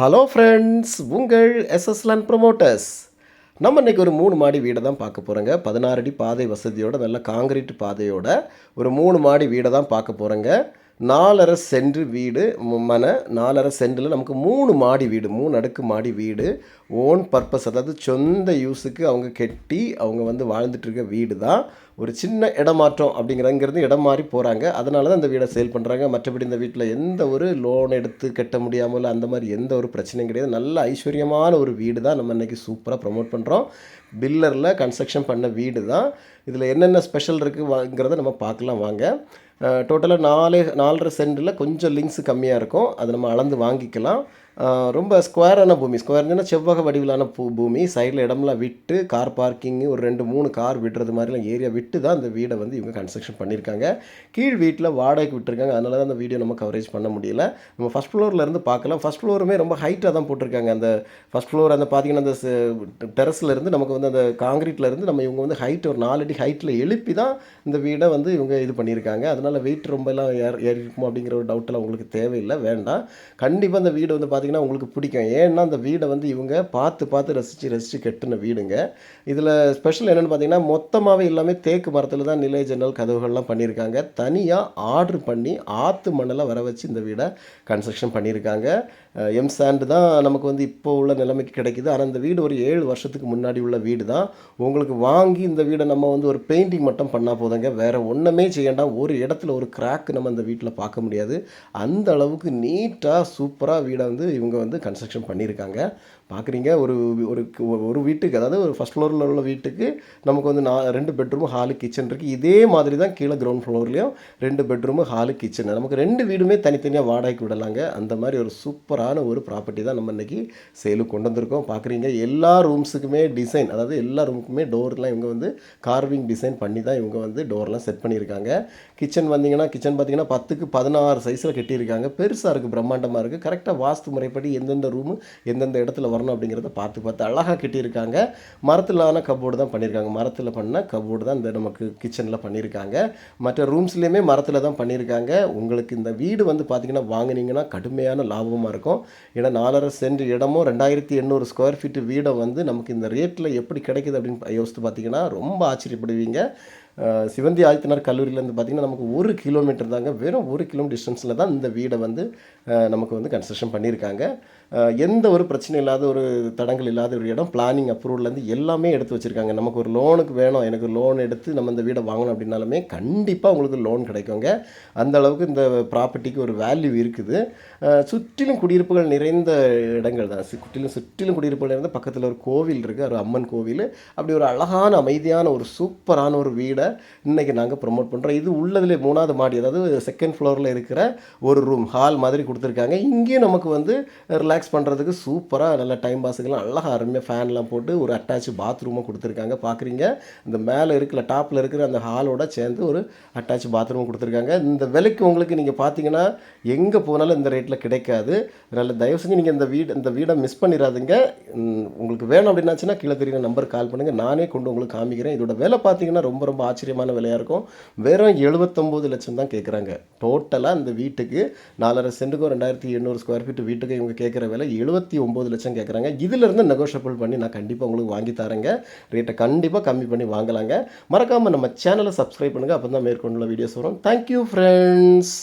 Hello friends, உங்கள் எஸ்எஸ்எல்என் promoters. நம்ம இன்றைக்கி ஒரு 3 மாடி வீடை தான் பார்க்க போகிறோங்க. 16 அடி பாதை வசதியோட நல்ல காங்கிரீட் பாதையோட ஒரு 3 மாடி வீடை தான் பார்க்க போகிறோங்க. 4.5 சென்ட் வீடு, 4.5 சென்டில் நமக்கு 3 மாடி வீடு, 3 அடுக்கு மாடி வீடு. ஓன் பர்பஸ், அதாவது சொந்த யூஸுக்கு அவங்க கெட்டி அவங்க வாழ்ந்துட்டுருக்க வீடு தான். ஒரு சின்ன இடமாற்றம் அப்படிங்கிறது இடம் மாறி போகிறாங்க. அதனால தான் இந்த வீடை சேல் பண்ணுறாங்க. மற்றபடி இந்த வீட்டில் எந்த ஒரு லோன் எடுத்து கட்ட முடியாமல் அந்த மாதிரி எந்த ஒரு பிரச்சனையும் கிடையாது. நல்ல ஐஸ்வர்யமான ஒரு வீடு தான் நம்ம இன்றைக்கி சூப்பராக ப்ரமோட் பண்ணுறோம். பில்லரில் கன்ஸ்ட்ரக்ஷன் பண்ண வீடு தான். இதில் என்னென்ன ஸ்பெஷல் இருக்குங்கிறத நம்ம பார்க்கலாம் வாங்க. டோட்டலாக 4.5 சென்டில் கொஞ்சம் லிங்க்ஸ் கம்மியாக இருக்கும். அதை நம்ம அளந்து வாங்கிக்கலாம். ரொம்ப ஸ்கொயரான பூமி, ஸ்கொயர்னா செவ்வக வடிவிலான பூமி. சைடில் இடம்லாம் விட்டு கார் பார்க்கிங்கு ஒரு 2-3 கார் விடுறது மாதிரிலாம் ஏரியா விட்டு தான் இந்த வீடை இவங்க கன்ஸ்ட்ரக்ஷன் பண்ணியிருக்காங்க. கீழ் வீட்டில் வாடகைக்கு விட்டுருக்காங்க. அதனால தான் அந்த வீடியோ நம்ம கவரேஜ் பண்ண முடியல. நம்ம ஃபஸ்ட் ஃப்ளோர்லேருந்து பார்க்கலாம். ஃபஸ்ட் ஃப்ளோருமே ரொம்ப ஹைட்டாக தான் போட்டிருக்காங்க. அந்த ஃபஸ்ட் ஃப்ளோர் பார்த்திங்கன்னா அந்த டெரஸ்லேருந்து நமக்கு அந்த காங்கிரீட்லேருந்து இவங்க ஹைட் ஒரு 4 அடி ஹைட்டில் எழுப்பி தான் இந்த வீடை இவங்க இது பண்ணியிருக்காங்க. அதனால் வெயிட் ரொம்பலாம் ஏறி இருக்குமோ அப்படிங்கிற ஒரு டவுட்டெல்லாம் உங்களுக்கு தேவையில்லை, வேண்டாம். கண்டிப்பாக அந்த வீடு பார்த்திங்கன்னா உங்களுக்கு பிடிக்கும். ஏன்னா அந்த வீடை இவங்க பார்த்து ரசித்து கட்டின வீடுங்க. இதில் ஸ்பெஷல் என்னென்னு பார்த்தீங்கன்னா, மொத்தமாகவே எல்லாமே தேக்கு மரத்தில் தான் நிலை ஜன்னல் கதவுகள்லாம் பண்ணியிருக்காங்க. தனியாக ஆர்டர் பண்ணி ஆற்று மண்ணெல்லாம் வர வச்சு இந்த வீடை கன்ஸ்ட்ரக்ஷன் பண்ணியிருக்காங்க. எம் சாண்டு தான் நமக்கு இப்போ உள்ள நிலைமைக்கு கிடைக்கிது. ஆனால் இந்த வீடு ஒரு 7 வருஷத்துக்கு முன்னாடி உள்ள வீடு தான். உங்களுக்கு வாங்கி இந்த வீடை நம்ம ஒரு பெயிண்டிங் மட்டும் பண்ணால் போதுங்க. வேறு ஒன்றுமே செய்யண்டாம். ஒரு இடத்துல ஒரு கிராக் நம்ம இந்த வீட்டில் பார்க்க முடியாது. அந்த அளவுக்கு நீட்டாக சூப்பராக வீடை இவங்க கன்ஸ்ட்ரக்ஷன் பண்ணியிருக்காங்க. பார்க்குறீங்க, ஒரு ஒரு ஒரு வீட்டுக்கு, அதாவது ஒரு ஃபஸ்ட் ஃப்ளோரில் உள்ள வீட்டுக்கு நமக்கு 2 பெட்ரூமு ஹாலு கிச்சன் இருக்குது. இதே மாதிரி தான் கீழே கிரவுண்ட் ஃப்ளோர்லேயும் 2 பெட்ரூமு ஹாலு கிச்சன். நமக்கு 2 வீடுமே தனித்தனியாக வாடகைக்கு விடலாங்க. அந்த மாதிரி ஒரு சூப்பரான ஒரு ப்ராப்பர்ட்டி தான் நம்ம இன்றைக்கி சேலுக்கு கொண்டு வந்திருக்கோம். பார்க்குறீங்க, எல்லா ரூம்ஸுக்குமே டிசைன், அதாவது எல்லா ரூமுக்குமே டோர்லாம் இவங்க கார்விங் டிசைன் பண்ணி தான் இவங்க டோர்லாம் செட் பண்ணியிருக்காங்க. கிச்சன் பார்த்தீங்கன்னா 10க்கு 16 சைஸில் கட்டியிருக்காங்க. பெருசாக இருக்குது, பிரம்மாண்டமாக இருக்குது. கரெக்டாக வாஸ்து முறைப்படி எந்தெந்த ரூமு எந்தெந்த இடத்துல வரணும் அப்படிங்கிறத பார்த்து அழகாக கட்டியிருக்காங்க. மரத்திலான கப்போர்டு தான் பண்ணியிருக்காங்க. மரத்தில் பண்ண கப்போர்டு தான் இந்த நமக்கு கிச்சனில் பண்ணியிருக்காங்க. மற்ற ரூம்ஸ்லேயுமே மரத்தில் தான் பண்ணியிருக்காங்க. உங்களுக்கு இந்த வீடு பார்த்திங்கன்னா வாங்கினீங்கன்னா கடுமையான லாபமாக இருக்கும். ஏன்னா 4.5 சென்ட் இடமும் 2800 ஸ்கொயர் ஃபீட்டு வீடை நமக்கு இந்த ரேட்டில் எப்படி கிடைக்குது அப்படின்னு யோசித்து பார்த்தீங்கன்னா ரொம்ப ஆச்சரியப்படுவீங்க. சிவந்தி ஆதித்தனார் கல்லூரியிலேருந்து பார்த்திங்கன்னா நமக்கு 1 கிலோமீட்டர் தாங்க, வெறும் 1 கிலோமீட்டர் டிஸ்டன்ஸில் தான் இந்த வீடை நமக்கு கன்ஸ்ட்ரக்ஷன் பண்ணியிருக்காங்க. எந்த ஒரு பிரச்சனை இல்லாத, ஒரு தடங்கள் இல்லாத ஒரு இடம். பிளானிங் அப்ரூவல்லேருந்து எல்லாமே எடுத்து வச்சுருக்காங்க. நமக்கு ஒரு லோனுக்கு வேணும், எனக்கு லோன் எடுத்து நம்ம இந்த வீடை வாங்கணும் அப்படின்னாலுமே கண்டிப்பாக உங்களுக்கு லோன் கிடைக்குங்க. அந்த அளவுக்கு இந்த ப்ராப்பர்ட்டிக்கு ஒரு வேல்யூ இருக்குது. சுற்றிலும் குடியிருப்புகள் நிறைந்த இடங்கள் தான். சுற்றிலும் குடியிருப்புகள் நிறைந்த, பக்கத்தில் ஒரு கோவில் இருக்குது, ஒரு அம்மன் கோவில். அப்படி ஒரு அழகான அமைதியான ஒரு சூப்பரான ஒரு வீடை இன்றைக்கி நாங்கள் ப்ரொமோட் பண்ணுறோம். இது உள்ளதில் 3வது மாடி, அதாவது செகண்ட் ஃப்ளோரில் இருக்கிற ஒரு ரூம் ஹால் மாதிரி கொடுத்துருக்காங்க. இங்கேயும் நமக்கு ரிலாக்ஸ் பண்ணுறதுக்கு சூப்பராக நல்ல டைம் பாஸுக்கெல்லாம் அழகாக அருமையாக ஃபேன்லாம் போட்டு ஒரு அட்டாச் பாத்ரூமாக கொடுத்துருக்காங்க. பார்க்குறீங்க, இந்த மேலே இருக்கிற டாப்பில் இருக்கிற அந்த ஹாலோட சேர்ந்து ஒரு அட்டாச் பாத்ரூம் கொடுத்துருக்காங்க. இந்த விலைக்கு உங்களுக்கு நீங்கள் பார்த்தீங்கன்னா எங்கே போனாலும் இந்த ரேட்டில் கிடைக்காது. அதனால் தயவு செஞ்சு நீங்கள் இந்த வீடை மிஸ் பண்ணிடாதுங்க. உங்களுக்கு வேணும் அப்படின்னாச்சுன்னா கீழே தெரியுற நம்பருக்கு கால் பண்ணுங்கள், நானே கொண்டு உங்களுக்கு காமிக்கிறேன். இதோட விலை பார்த்தீங்கன்னா ரொம்ப ஆச்சரியமான விலையாக இருக்கும். வெறும் 79 லட்சம் தான் கேட்குறாங்க. டோட்டலாக இந்த வீட்டுக்கு 4.5 சென்ட்டுக்கும் 2800 ஸ்கொயர் ஃபீட் வீட்டுக்கு இவங்க கேட்குற விலை 79 லட்சம் கேட்குறாங்க. இதிலிருந்து நெகோஷியபிள் பண்ணி நான் கண்டிப்பாக உங்களுக்கு வாங்கி தரேங்க. ரேட்டை கண்டிப்பாக கம்மி பண்ணி வாங்கலாங்க. மறக்காமல் நம்ம சேனலை சப்ஸ்கிரைப் பண்ணுங்கள். அப்போ தான் மேற்கொண்டுள்ள வீடியோஸ் வரும். Thank you friends.